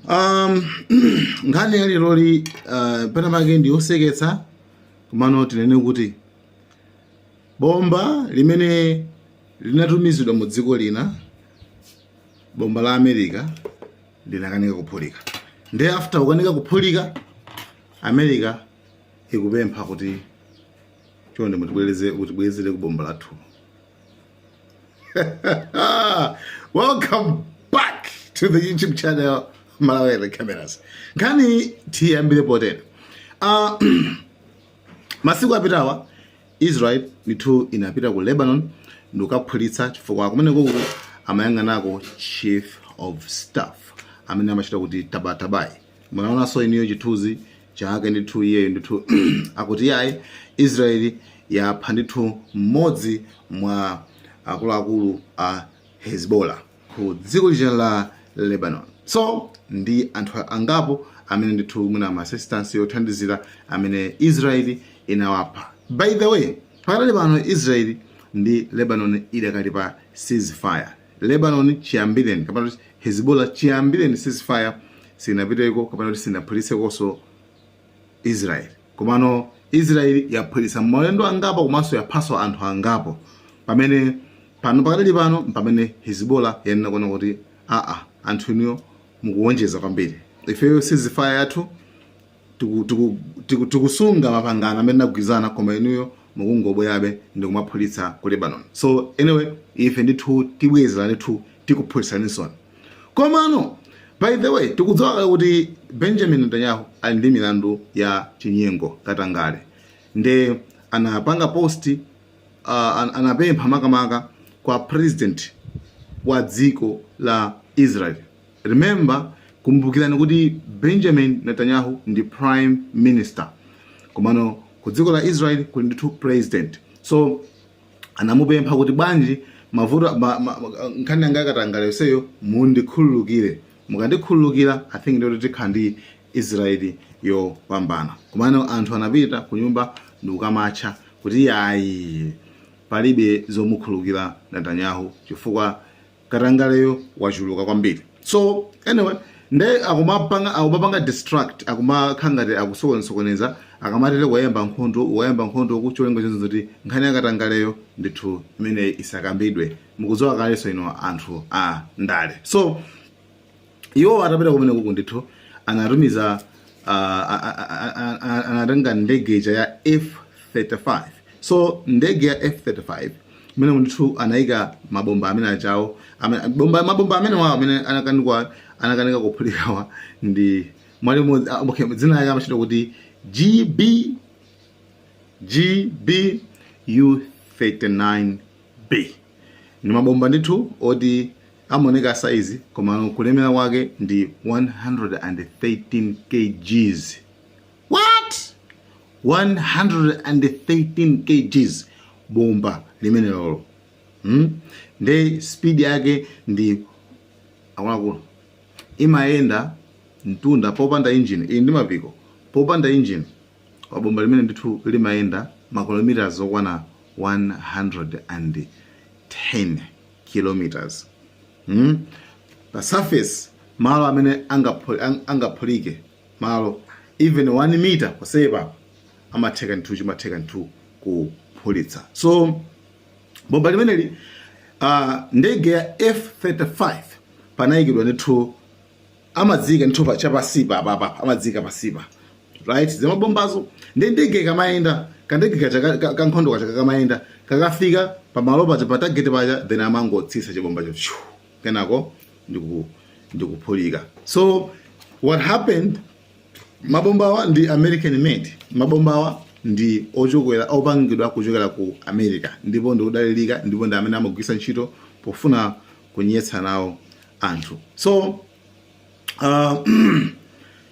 nkhani ya lero pena pake ndi yoseketsa kumano tinene kuti bomba limene linatumizidwa mu dziko lina, bomba la America, linakanika kuphulika. Ndi after kukanika kuphulika, America ikupempha kuti chonde mutibwezere ku bomba lathu. Welcome back to the YouTube channel Malawi Cameras. Nkhani tiyambire potero. Masiku apitawa Israel ndithu inapita ku Lebanon ndikukaphulitsa chifukwa kumene kuku amayang'anako chief of staff amene amachita kuti Tabatabai. Munaonanso iniyo chithunzi chake ndithu iyeyo ndithu akuti yayi Israel yapha ndithu mmodzi mwa akuluakulu a Hezbollah ku dziko lija la Lebanon. So ndi anthu angapo amene ndithu muna ma assistance yothandizira amene Israel inawapha. By the way, pakali pano Israel ndi Lebanon idakali pa ceasefire. Lebanon chiyambireni kapena kuti Hezbollah chiyambireni ceasefire sinapiteko kapena kuti sinaphulitsekonso Israel. Komano Israel yaphulitsa maulendo angapo komanso yaphaso anthu angapo pamene pano pakali pano pamene Hezbollah yanena kuona kuti anthu iniyo mukuwonjeza kwambiri. Ifeyo ceasefire yathu tikusunga mapangano amene nagwizana koma inuyo mukungobwerabe ndi kumaphulitsa ku Lebanon. So anyway, ife ndithu tibwezera ndithu tikuphulitsaninso. Komano by the way tikudziwa kuti Benjamin Netanyahu ali ndi milandu ya chinyengo katangale. Nde anapanga posti anapempha makamaka kwa president wa dziko la Israel. Remember, kumbukirani kuti Benjamin Netanyahu ndi prime minister. Komano ku dziko la Israel kuli ndithu president. So anamupempha kuti bwanji mavuto nkhani yanga katangale seyo mundikhululukire. Mukandikhululukira I think ndoti tikhandi Israel yopambana. Komano anthu anapita ku nyumba ndikukamatcha kuti yayi palibe zomukhululukira Netanyahu chifukwa katangaleyo wachuluka kwambiri. So anyway, nde akumapanga distract akumakhangati akusokoneza akamatele wayamba nkhondo kucholengo chenzo kuti nkhani yakatangaleyo ndithu imene isakambidwe mukudziwa kaleso ino anthu a ndale. So iwo atapita kumene kuku ndithu anatumiza anatenga ndege ya F-35. So ndege ya F-35 mene ndithu anayika mabomba amene achawo mabomba amene wawo amene anakanika kuphulikawa ndi mwalimu dzina yake amachita kuti GBU-39B. Ni mabomba ndithu oti amoneka size koma kulemera kwake ndi 113 kgs. What? 113 kgs bomba limene lolo. Nde speed yake ndi akuluakulu imayenda mtunda popanda engine. Iyi ndi mapiko popanda engine bomba limene ndithu limayenda makilometers okwana 110 kilometers. The surface malo amene angaphulike malo even 1 meter kusepa amatheka nthu kuphulitsa. So bomba limeneli ndege ya F-35 panayikidwa ndithu amadzika ndithu chapasipa apapa amadzika pasipa, right? Zemabombazo ndege kamayenda kandege kankhondo kacha kamayenda kakafika pamalo paja patagete paja then amangotsisa chibombacho kenako ndikuphulika. So what happened, mabombawa ndi American made. Mabombawa ndi opangidwa kuchokera ku America ndipo ndikudalirika ndipo ndi amene amagwisa ntchito pofuna kunyetsa nawo anthu. So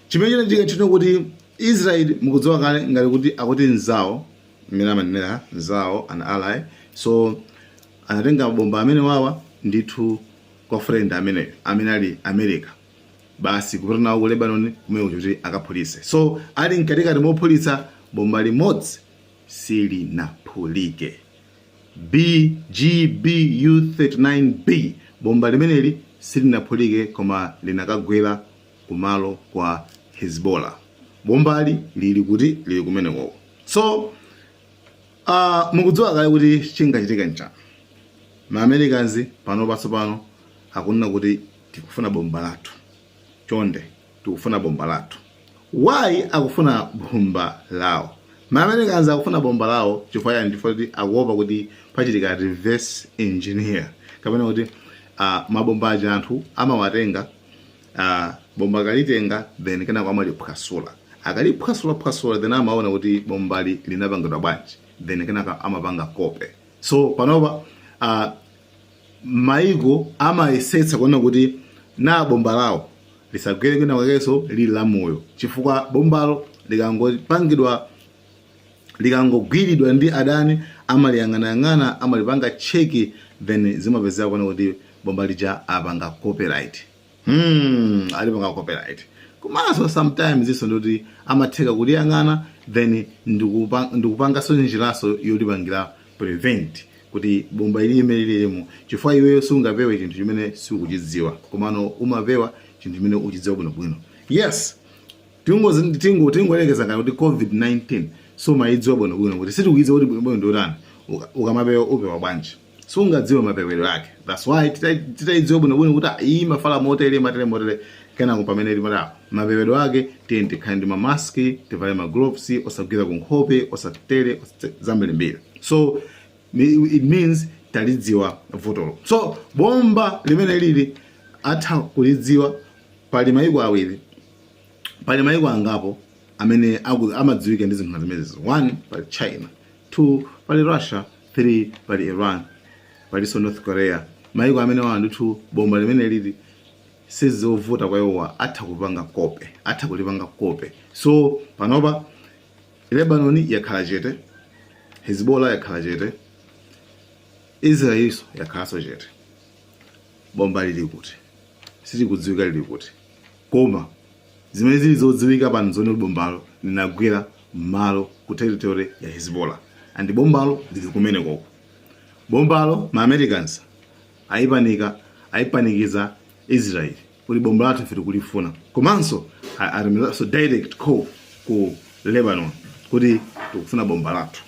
chimene chino kuti Israel mukudziwa kale ngati kuti akuti nzawo mmene amanena nzawo an ally. So anatenga mabomba amene wawa ndithu kwa friend amene ali America basi kupita nawo ku Lebanon kumene kuti akaphulitse. So ali mkatikati mophulitsa bomba limodzi silinaphulike. GBU-39B bomba limeneli silinaphulike koma linakagwera kumalo kwa Hezbollah. Bombali lili kuti lili kumeneko. So mukudziwa kale kuti chingachitika nchani. Ma Americans pano patsopano akunena kuti tikufuna bomba lathu. Chonde tikufuna bomba lathu. Why akufuna bomba lawo? Ma Americans akufuna bomba lawo chifukwa ndifoti akuopa kuti pachitika reverse engineer. Kapena kuti mabomba aja anthu amawatenga bomba kalitenga then kenako amaliphwasula. Akaliphwasula then amaona kuti bombali linapangidwa bwanji then kenako amapanga kope. So panopa maiko amayesetsa kuona kuti na bomba lawo lisagwere kwina kwakenso lili la moyo chifukwa bombalo likangogwiridwa ndi adani amaliyang'anayang'ana amalipanga cheki then zimapezeka kuona kuti bomba lija apanga copyright. Alipanga copyright. Komanso sometimes iso ndoti amatheka kuliyang'ana then ndikupanga njiraso yolipangira prevent kuti bomba ili imelelemo chifukwa iweyo sungapewe chinthu chimene sikuchidziwa komano umapewa chinthu chimene uchidziwa bwinobwino. Yes, tingoelekeza ngati kuti COVID-19 so maidziwa bwinobwino kuti sitikuidziwa kuti bwinobwino ndotani ukamapewa upewa bwanji sungadziwe mapewero yake. That's why titaidziwa bwinobwino kuti iyi mafala motere kenako pamene limata mapewero ake tikhale ndi mamaski tivale magloves osagwira kunkhope osatere zambirimbiri. So it means talidziwa votolo. So bomba limene lili atha kulidziwa pali maiko awiri pali maiko angapo amene amadziwika ndi zinthu zimenezi. 1 pali China, 2 pali Russia, 3 pali Iran, pali North Korea. Maiko amene wandutu bomba limene lili sizovota kwa iwowa atha kulipanga kope. So panopa Lebanon yakhala chete, Hezbollah yakhala chete, Israel yakhala chete. Bomba lili kuti sitikudziwika lili kuti koma zimene zili zodziwika pano zone bombalo linagwera malo ku territory ya Hezbollah and bombalo lili kumeneko. Bombalo ma Americans ayipanikiza Israel kuti bomba lathu ife tikulifuna komanso so direct call ku Lebanon kuti tikufuna bomba lathu.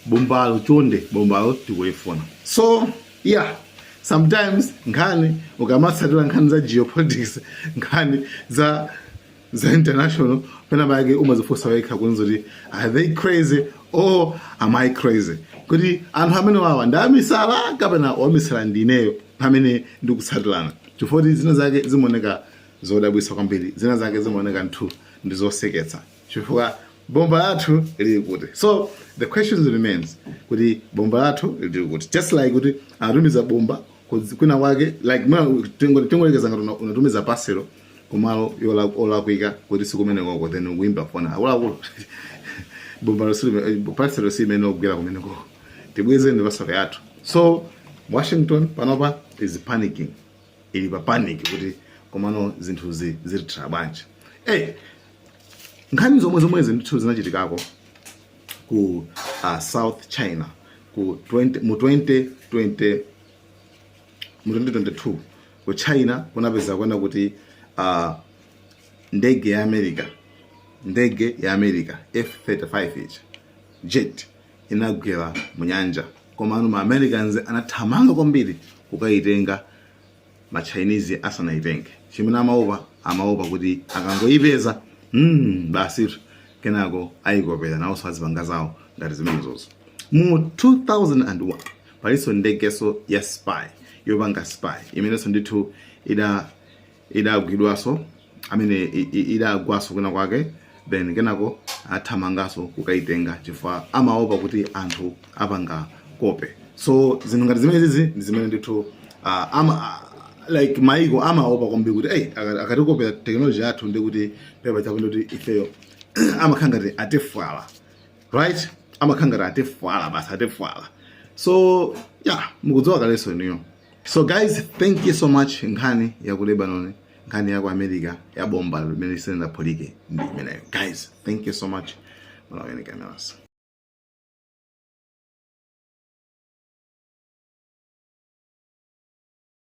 Bombalo chonde bombalo tikulifuna. So yeah, sometimes nkhani ukamatsatira nkhani za geopolitics nkhani za international pena bage umazifusa wekha kunzoti are they crazy or am I crazy kuti anthu amene wawa ndamisala kapena wamisala ndineyo pamene ndikusatulana chifukwa zina zake zimoneka zodabwisa kwambiri zina zake zimoneka nthu ndizoseketsa chifukwa bomba lathu lili kuti. So the question remains kuti bomba lathu lili kuti just like kuti atumiza bomba kuna wake like tingolekeza ngati unatumiza pasero kumalo olakwika kuti sikumeneko then uimba fona akula bomba pasero simene ogwera kumeneko tibweze ndi pasero yathu. So Washington panopa is panicking, ili pa panic kuti komano zinthu zili bwanji. Nkhani zomwe zinthu zinachitikako ku South China ku 2022 ku China kunapeza kwenda kuti ndege ya America F-35 jet inagwera mu nyanja komano ma Americans anathamanga kwambiri kukaitenga ma Chinese asanaitenge chimene amaopa kuti akangoyipeza basi kenako ayikopera nawo sazipanga zawo ngati zimenezozo. Mu 2001 paliso ndegeso ya spy yopanga spy imenenso ndithu idagwidwaso amene idagwaso kuna kwake then kenako athamangaso kukaitenga chifukwa amaopa kuti anthu apanga kope. So zinthu ngati zimenezi ndi zimene ndithu like maiko amaopa kwambiri kuti akatikopera technology yathu ndi kuti pepa chako ndikuti ifeyo amakhangati atifwala, right? Amakhangati atifwala basi atifwala. So yeah, mukudziwa kaleso niyo. So guys, thank you so much. Nkhani ya ku Lebanon, nkhani ya ku America ya bomba limene lisenda polike ndi imeneyo. Guys, thank you so much. Mwana wene kameras.